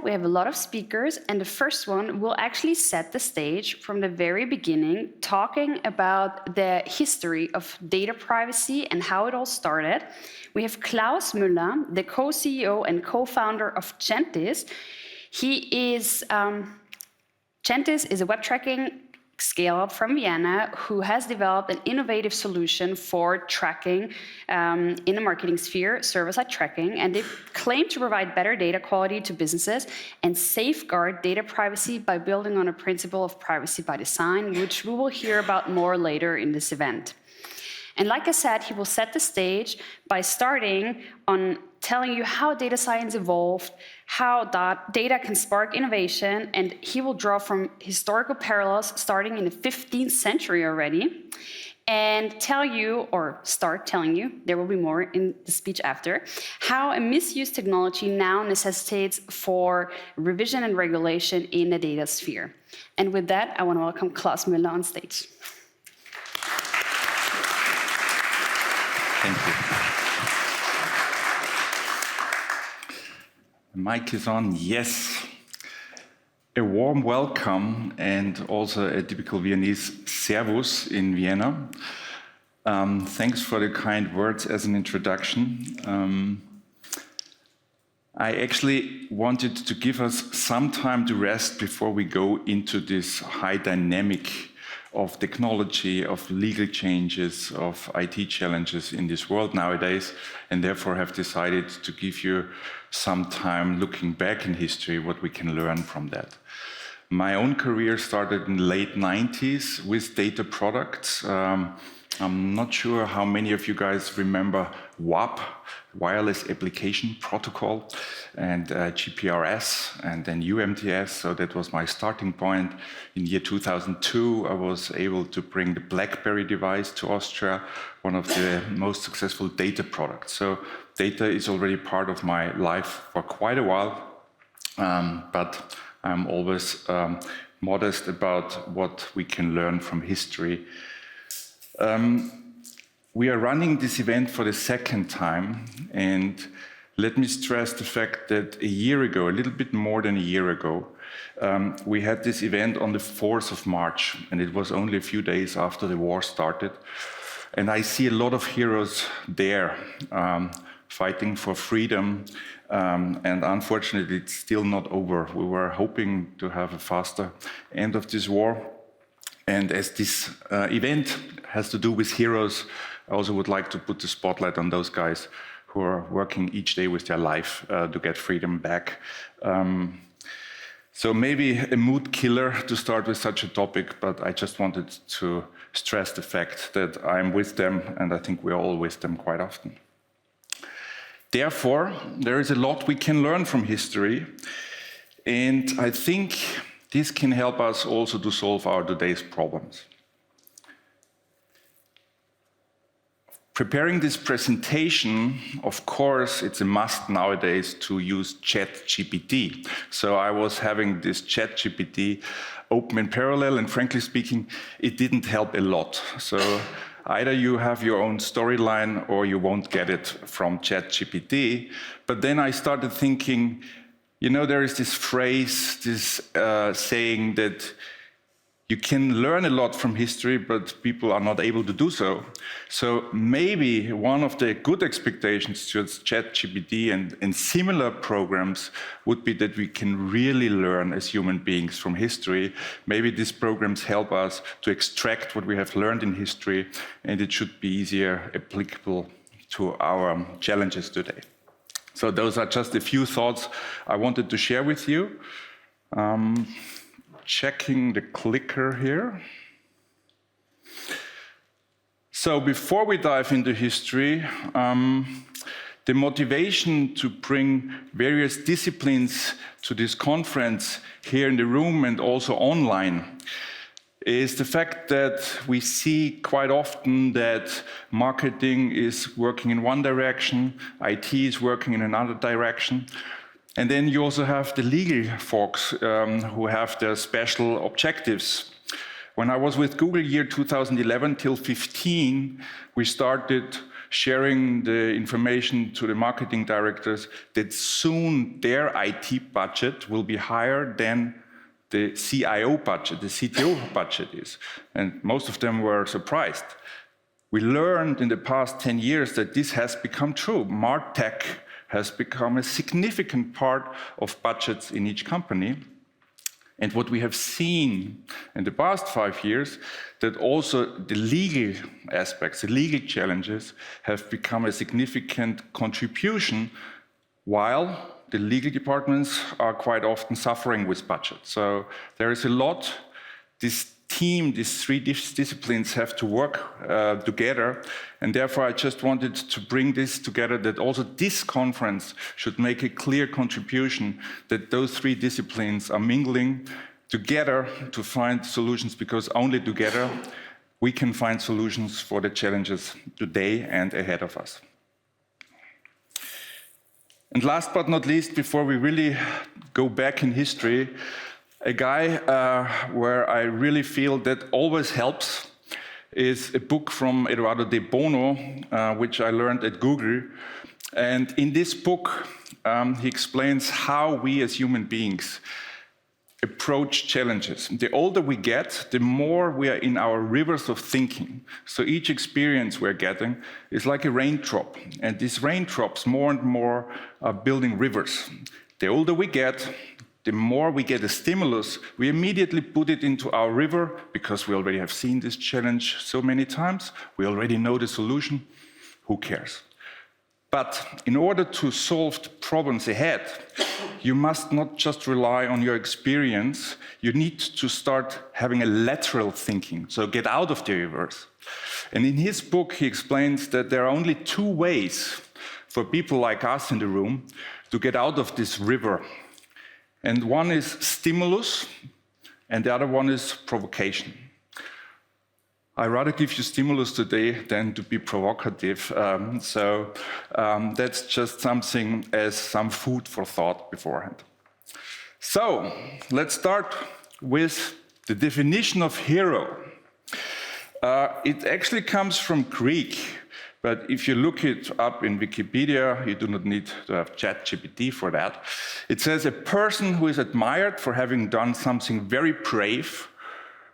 we have a lot of speakers, and the first one will actually set the stage from the very beginning, talking about the history of data privacy and how it all started. We have Klaus Müller, the co-CEO and co-founder of JENTIS. JENTIS is a web tracking scale-up from Vienna who has developed an innovative solution for tracking in the marketing sphere, server-side tracking, and they claim to provide better data quality to businesses and safeguard data privacy by building on a principle of privacy by design, which we will hear about more later in this event. And like I said, he will set the stage by starting on telling you how data science evolved, how data can spark innovation, and he will draw from historical parallels starting in the 15th century already, and start telling you, there will be more in the speech after, how a misused technology now necessitates for revision and regulation in the data sphere. And with that, I want to welcome Klaus Müller on stage. Thank you. The mic is on, yes. A warm welcome and also a typical Viennese servus in Vienna. Thanks for the kind words as an introduction. I actually wanted to give us some time to rest before we go into this high dynamic of technology, of legal changes, of IT challenges in this world nowadays, and therefore have decided to give you some time looking back in history, what we can learn from that. My own career started in the late 90s with data products. I'm not sure how many of you guys remember WAP, Wireless Application Protocol, and GPRS, and then UMTS. So that was my starting point. In year 2002, I was able to bring the BlackBerry device to Austria, one of the most successful data products. So data is already part of my life for quite a while, but I'm always modest about what we can learn from history. We are running this event for the second time, and let me stress the fact that a year ago, a little bit more than a year ago, we had this event on the 4th of March, and it was only a few days after the war started. And I see a lot of heroes there fighting for freedom, and unfortunately it's still not over. We were hoping to have a faster end of this war. And as this event has to do with heroes, I also would like to put the spotlight on those guys who are working each day with their life to get freedom back. So maybe a mood killer to start with such a topic, but I just wanted to stress the fact that I'm with them, and I think we're all with them quite often. Therefore, there is a lot we can learn from history, and I think this can help us also to solve our today's problems. Preparing this presentation, of course, it's a must nowadays to use ChatGPT. So I was having this ChatGPT open in parallel, and frankly speaking, it didn't help a lot. So either you have your own storyline or you won't get it from ChatGPT. But then I started thinking, you know, there is this phrase, this saying that you can learn a lot from history, but people are not able to do so. So maybe one of the good expectations towards ChatGPT and similar programs would be that we can really learn as human beings from history. Maybe these programs help us to extract what we have learned in history, and it should be easier applicable to our challenges today. So those are just a few thoughts I wanted to share with you. Checking the clicker here. So before we dive into history, the motivation to bring various disciplines to this conference here in the room and also online is the fact that we see quite often that marketing is working in one direction, IT is working in another direction. And then you also have the legal folks who have their special objectives. When I was with Google year 2011 till 15, we started sharing the information to the marketing directors that soon their IT budget will be higher than the CIO budget, the CTO budget is. And most of them were surprised. We learned in the past 10 years that this has become true. MarTech has become a significant part of budgets in each company. And what we have seen in the past 5 years, that also the legal aspects, the legal challenges have become a significant contribution, while the legal departments are quite often suffering with budget. So there is a lot. This team, these three disciplines have to work together. And therefore, I just wanted to bring this together, that also this conference should make a clear contribution that those three disciplines are mingling together to find solutions, because only together we can find solutions for the challenges today and ahead of us. And last but not least, before we really go back in history, a guy where I really feel that always helps is a book from Eduardo de Bono, which I learned at Google. And in this book, he explains how we as human beings approach challenges. The older we get, the more we are in our rivers of thinking. So each experience we're getting is like a raindrop. And these raindrops more and more are building rivers. The older we get, the more we get a stimulus, we immediately put it into our river, because we already have seen this challenge so many times. We already know the solution. Who cares? But in order to solve the problems ahead, you must not just rely on your experience. You need to start having a lateral thinking, so get out of the rivers. And in his book, he explains that there are only two ways for people like us in the room to get out of this river. And one is stimulus, and the other one is provocation. I'd rather give you stimulus today than to be provocative. That's just something as some food for thought beforehand. So let's start with the definition of hero. It actually comes from Greek. But if you look it up in Wikipedia, you do not need to have ChatGPT for that. It says a person who is admired for having done something very brave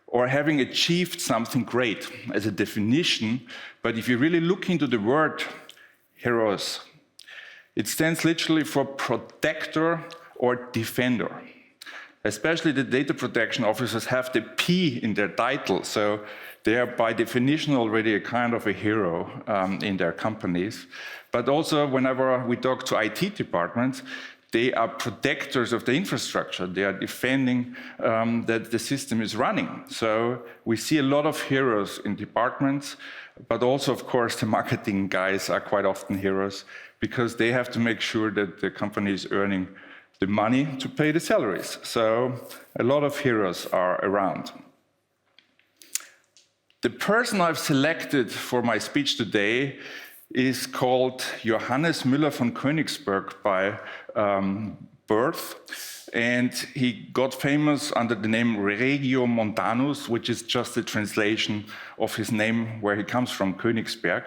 or having achieved something great as a definition. But if you really look into the word heroes, it stands literally for protector or defender. Especially the data protection officers have the P in their title, so they are by definition already a kind of a hero in their companies. But also whenever we talk to IT departments, they are protectors of the infrastructure. They are defending that the system is running. So we see a lot of heroes in departments, but also, of course, the marketing guys are quite often heroes, because they have to make sure that the company is earning the money to pay the salaries. So a lot of heroes are around. The person I've selected for my speech today is called Johannes Müller von Königsberg by birth. And he got famous under the name Regiomontanus, which is just a translation of his name where he comes from, Königsberg.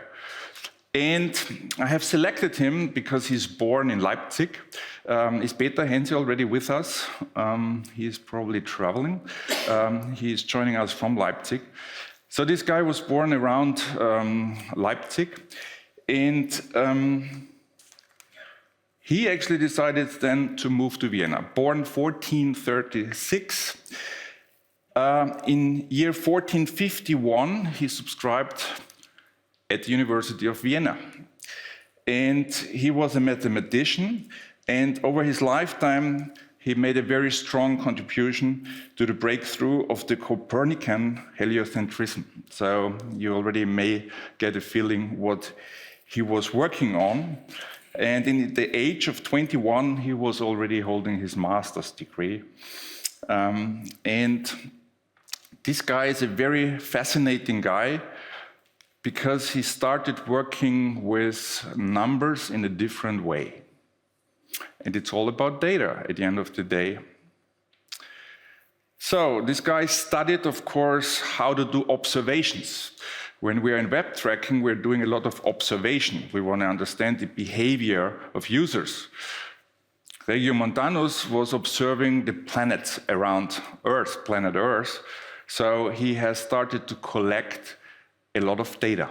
And I have selected him because he's born in Leipzig. Is Peter Henze already with us? He is probably traveling. He is joining us from Leipzig. So this guy was born around Leipzig, and he actually decided then to move to Vienna. Born 1436. In year 1451, he subscribed at the University of Vienna. And he was a mathematician, and over his lifetime, he made a very strong contribution to the breakthrough of the Copernican heliocentrism. So you already may get a feeling what he was working on. And in the age of 21, he was already holding his master's degree. And this guy is a very fascinating guy, because he started working with numbers in a different way. And it's all about data at the end of the day. So this guy studied, of course, how to do observations, when we are in web tracking, we're doing a lot of observation. We want to understand the behavior of users. Regiomontanus was observing the planets around Earth, planet Earth, so he has started to collect a lot of data.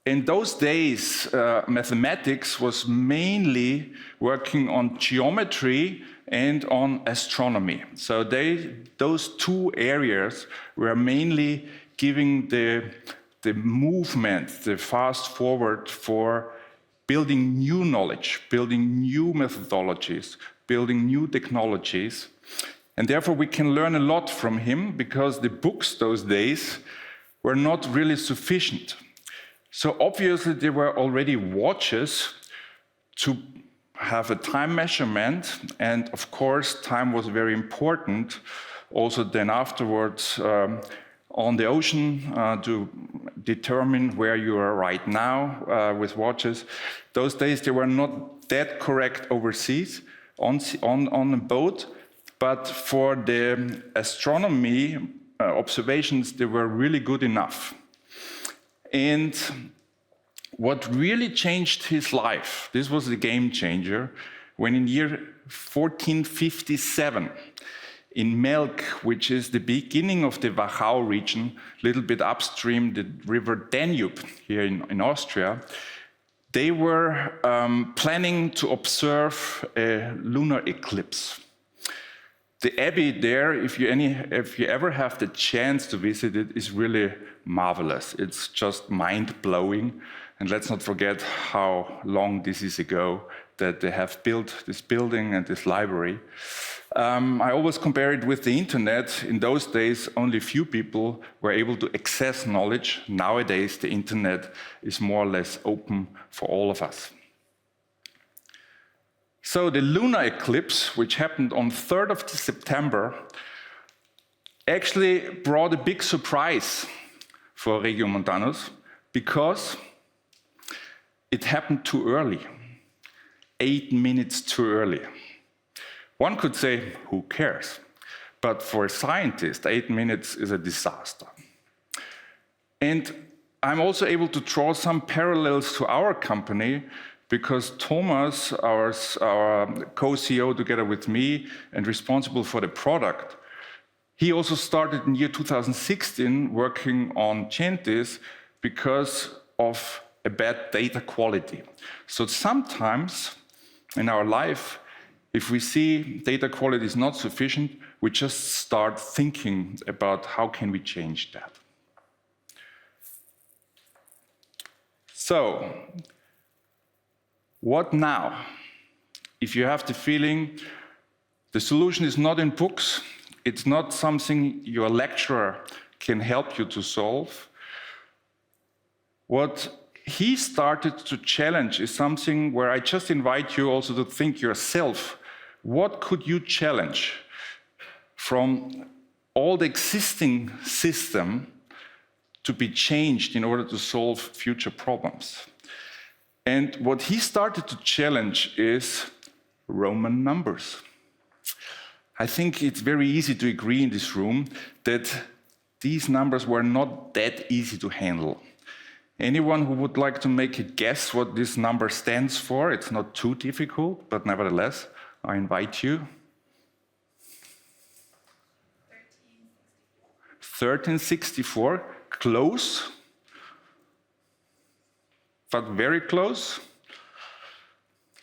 In those days, mathematics was mainly working on geometry and on astronomy. So those two areas were mainly giving the movement, the fast forward for building new knowledge, building new methodologies, building new technologies. And therefore we can learn a lot from him because the books those days were not really sufficient. So obviously there were already watches to have a time measurement, and of course time was very important. Also then afterwards on the ocean to determine where you are right now with watches. Those days they were not that correct overseas on a boat, but for the astronomy observations they were really good enough. And what really changed his life, this was the game changer, when in year 1457, in Melk, which is the beginning of the Wachau region, a little bit upstream the river Danube here in Austria, they were planning to observe a lunar eclipse. The abbey there, if you ever have the chance to visit it, is really marvelous. It's just mind-blowing. And let's not forget how long this is ago that they have built this building and this library. I always compare it with the internet. In those days, only few people were able to access knowledge. Nowadays, the internet is more or less open for all of us. So the lunar eclipse, which happened on 3rd of September, actually brought a big surprise for Regiomontanus because it happened too early, 8 minutes too early. One could say, who cares? But for a scientist, 8 minutes is a disaster. And I'm also able to draw some parallels to our company because Thomas, our co-CEO together with me and responsible for the product, he also started in year 2016 working on JENTIS because of a bad data quality. So sometimes in our life, if we see data quality is not sufficient, we just start thinking about how can we change that. So, what now? If you have the feeling the solution is not in books, it's not something your lecturer can help you to solve, what he started to challenge is something where I just invite you also to think yourself, what could you challenge from all the existing system to be changed in order to solve future problems? And what he started to challenge is Roman numbers. I think it's very easy to agree in this room that these numbers were not that easy to handle. Anyone who would like to make a guess what this number stands for? It's not too difficult, but nevertheless, I invite you. 1364, close, but very close.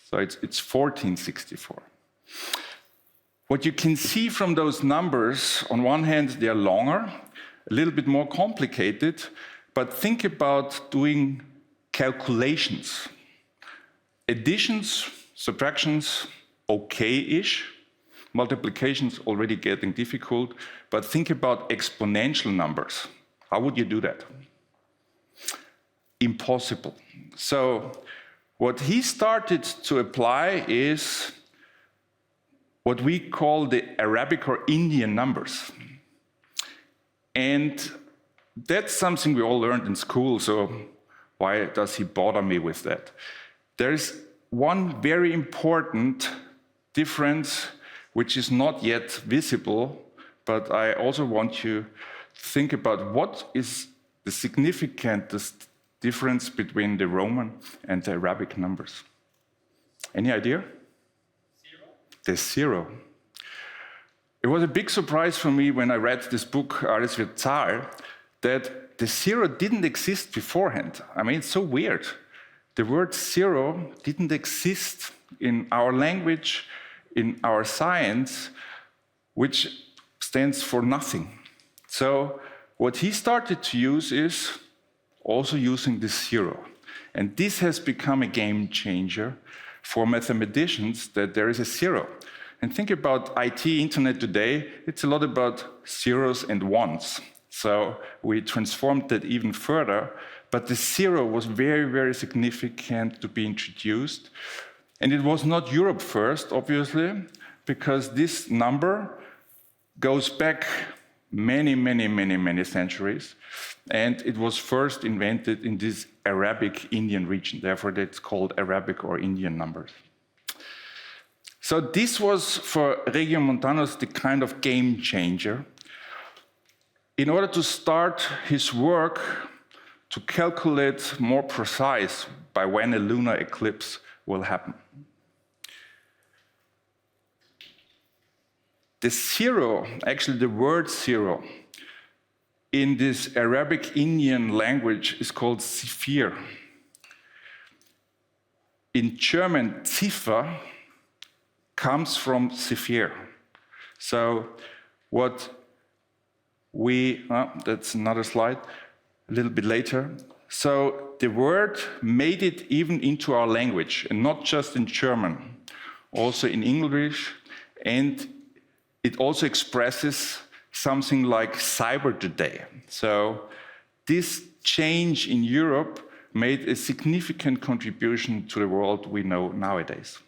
So it's 1464. What you can see from those numbers, on one hand, they are longer, a little bit more complicated, but think about doing calculations. Additions, subtractions, okay-ish. Multiplications already getting difficult, but think about exponential numbers. How would you do that? Impossible. So what he started to apply is what we call the Arabic or Indian numbers. And that's something we all learned in school, so why does he bother me with that? There is one very important difference which is not yet visible, but I also want you think about what is the significant difference between the Roman and the Arabic numbers. Any idea? Zero. The zero. It was a big surprise for me when I read this book, Alles wird Zahl, that the zero didn't exist beforehand. I mean, it's so weird. The word zero didn't exist in our language, in our science, which stands for nothing. So what he started to use is also using the zero. And this has become a game changer for mathematicians, that there is a zero. And think about IT, internet today, it's a lot about zeros and ones. So we transformed that even further, but the zero was very, very significant to be introduced. And it was not Europe first, obviously, because this number goes back many centuries. And it was first invented in this Arabic Indian region. Therefore, that's called Arabic or Indian numbers. So this was for Regiomontanus the kind of game changer. In order to start his work to calculate more precise by when a lunar eclipse will happen. The zero, actually the word zero, in this Arabic Indian language is called Zifir. In German, Ziffer comes from Zifir. So what that's another slide, a little bit later. So the word made it even into our language, and not just in German, also in English, and it also expresses something like cyber today. So this change in Europe made a significant contribution to the world we know nowadays.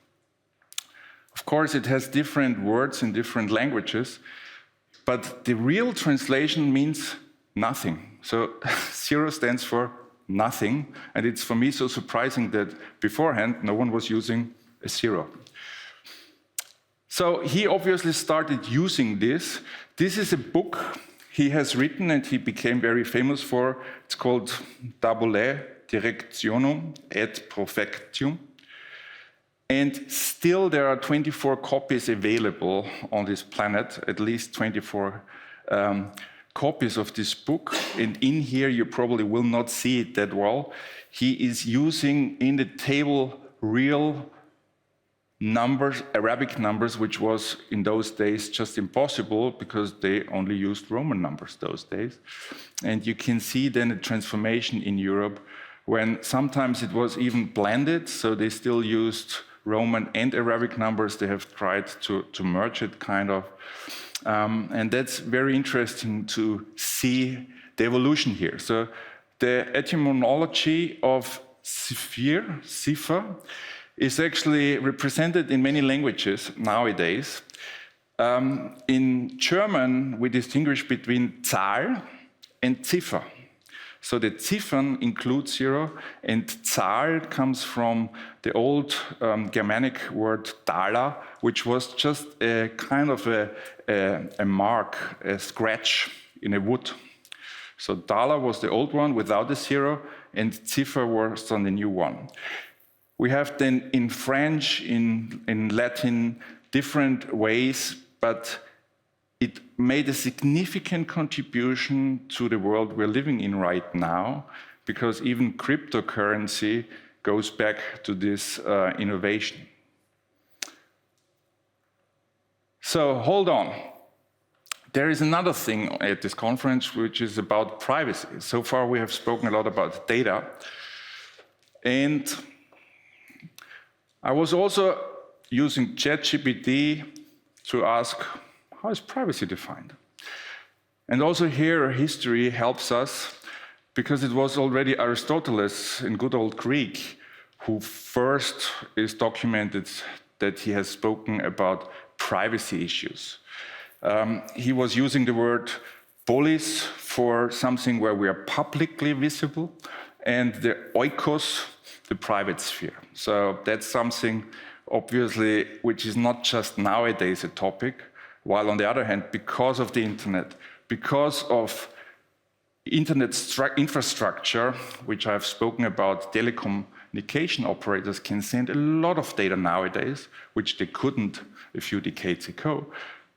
Of course, it has different words in different languages, but the real translation means nothing. So zero stands for nothing, and it's for me so surprising that beforehand no one was using a zero. So he obviously started using this. This is a book he has written and he became very famous for. It's called Tabulae Directionum et Profectium. And still there are 24 copies available on this planet, at least 24 copies of this book. And in here you probably will not see it that well. He is using in the table real numbers, Arabic numbers, which was in those days just impossible because they only used Roman numbers those days. And you can see then a transformation in Europe when sometimes it was even blended, so they still used Roman and Arabic numbers. They have tried to merge it kind of. And that's very interesting to see the evolution here. So the etymology of cipher is actually represented in many languages nowadays. In German, we distinguish between Zahl and Ziffer. So the Ziffern include zero, and Zahl comes from the old Germanic word Dala, which was just a kind of a mark, a scratch in a wood. So Dala was the old one without the zero, and Ziffer was on the new one. We have then in French, in Latin, different ways, but it made a significant contribution to the world we're living in right now, because even cryptocurrency goes back to this innovation. So hold on. There is another thing at this conference which is about privacy. So far we have spoken a lot about data. And I was also using ChatGPT to ask, how is privacy defined? And also here history helps us, because it was already Aristotle in good old Greek who first is documented that he has spoken about privacy issues. He was using the word polis for something where we are publicly visible, and the oikos, the private sphere. So that's something, obviously, which is not just nowadays a topic, while on the other hand, because of the internet, because of internet infrastructure, which I've spoken about, telecommunication operators can send a lot of data nowadays, which they couldn't a few decades ago.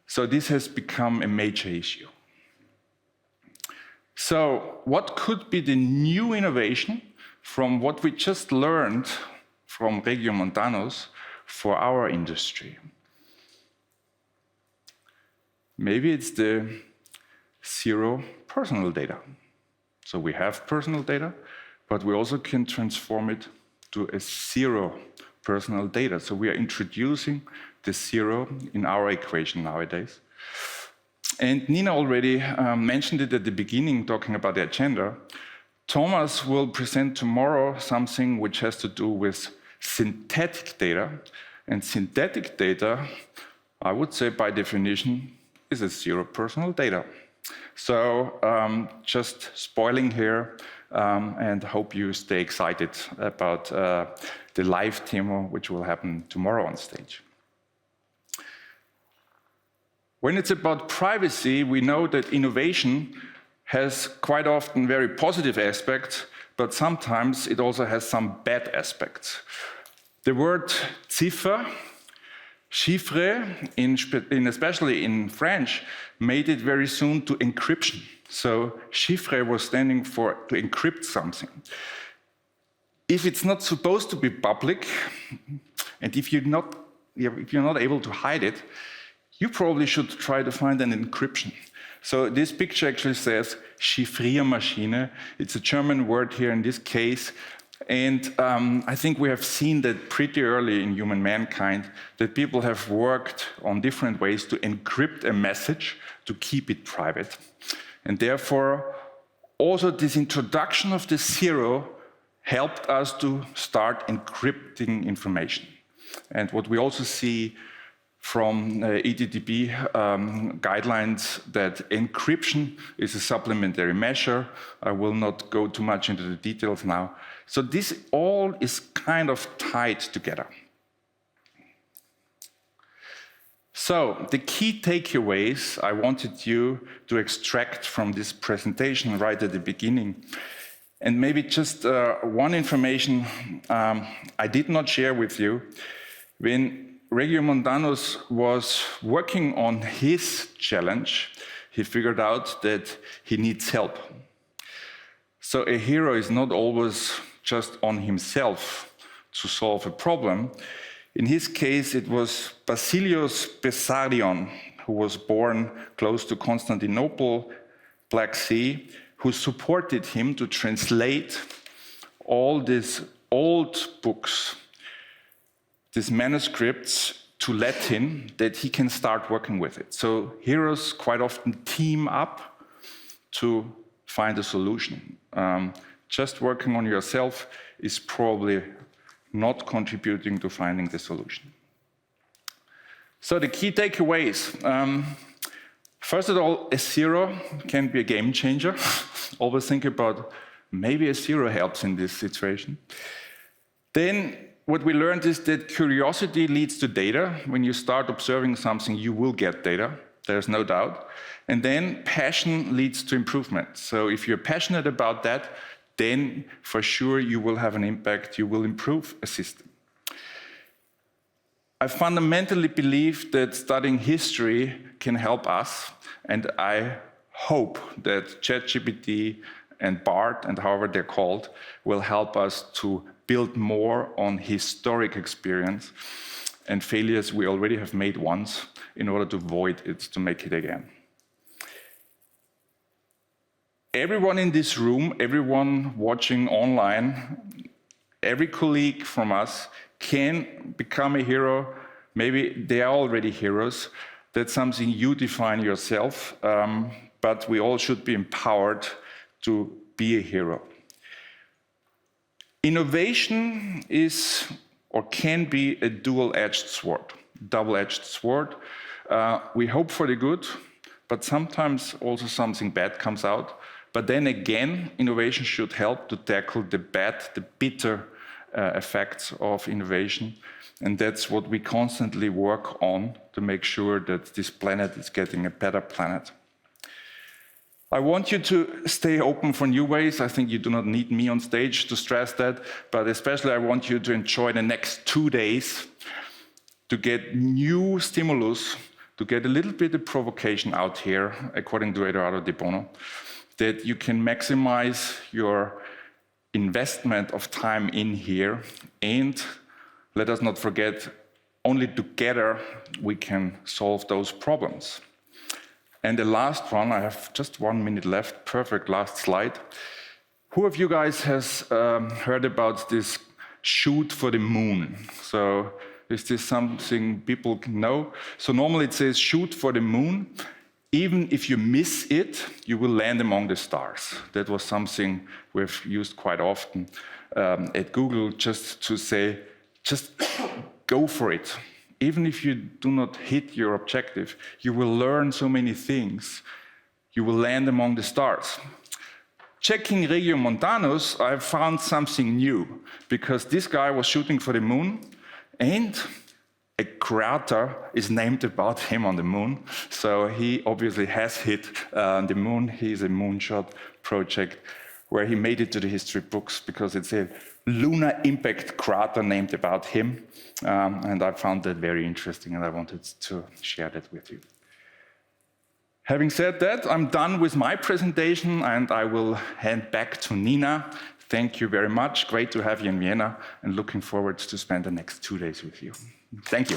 So this has become a major issue. So what could be the new innovation from what we just learned from Regiomontanus for our industry? Maybe it's the zero personal data. So we have personal data, but we also can transform it to a zero personal data. So we are introducing the zero in our equation nowadays. And Nina already mentioned it at the beginning, talking about the agenda. Thomas will present tomorrow something which has to do with synthetic data. And synthetic data, I would say by definition, is a zero personal data. So just spoiling here, and hope you stay excited about the live demo which will happen tomorrow on stage. When it's about privacy, we know that innovation has quite often very positive aspects, but sometimes it also has some bad aspects. The word Ziffer, chiffre, especially in French, made it very soon to encryption. So chiffre was standing for to encrypt something. If it's not supposed to be public, and if you're not able to hide it, you probably should try to find an encryption. So this picture actually says Chiffriermaschine. It's a German word here in this case. And I think we have seen that pretty early in human mankind, that people have worked on different ways to encrypt a message, to keep it private. And therefore, also this introduction of the zero helped us to start encrypting information. And what we also see from EDDB guidelines, that encryption is a supplementary measure. I will not go too much into the details now. So this all is kind of tied together. So the key takeaways I wanted you to extract from this presentation right at the beginning. And maybe just one information I did not share with you. When Regiomontanus was working on his challenge, he figured out that he needs help. So a hero is not always just on himself to solve a problem. In his case, it was Basilios Bessarion, who was born close to Constantinople, Black Sea, who supported him to translate all these old books, these manuscripts, to Latin, that he can start working with it. So heroes quite often team up to find a solution. Just working on yourself is probably not contributing to finding the solution. So the key takeaways. First of all, a zero can be a game changer. Always think about maybe a zero helps in this situation. Then what we learned is that curiosity leads to data. When you start observing something, you will get data. There's no doubt. And then passion leads to improvement. So if you're passionate about that, then for sure you will have an impact, you will improve a system. I fundamentally believe that studying history can help us, and I hope that ChatGPT and BART, and however they're called, will help us to build more on historic experience and failures we already have made once in order to avoid it, to make it again. Everyone in this room, everyone watching online, every colleague from us can become a hero. Maybe they are already heroes. That's something you define yourself, but we all should be empowered to be a hero. Innovation is or can be a dual-edged sword, double-edged sword. We hope for the good, but sometimes also something bad comes out. But then again, innovation should help to tackle the bad, the bitter effects of innovation. And that's what we constantly work on to make sure that this planet is getting a better planet. I want you to stay open for new ways. I think you do not need me on stage to stress that, but especially I want you to enjoy the next 2 days to get new stimulus, to get a little bit of provocation out here, according to Eduardo de Bono, that you can maximize your investment of time in here. And let us not forget, only together we can solve those problems. And the last one, I have just 1 minute left, perfect last slide. Who of you guys has heard about this shoot for the moon? So is this something people can know? So normally it says shoot for the moon. Even if you miss it, you will land among the stars. That was something we've used quite often at Google, just to say, just go for it. Even if you do not hit your objective, you will learn so many things. You will land among the stars. Checking Regiomontanus, I found something new, because this guy was shooting for the moon, and a crater is named about him on the moon. So he obviously has hit the moon. He's a moonshot project where he made it to the history books because it's a lunar impact crater named about him. And I found that very interesting, and I wanted to share that with you. Having said that, I'm done with my presentation, and I will hand back to Nina. Thank you very much. Great to have you in Vienna, and looking forward to spend the next 2 days with you. Thank you.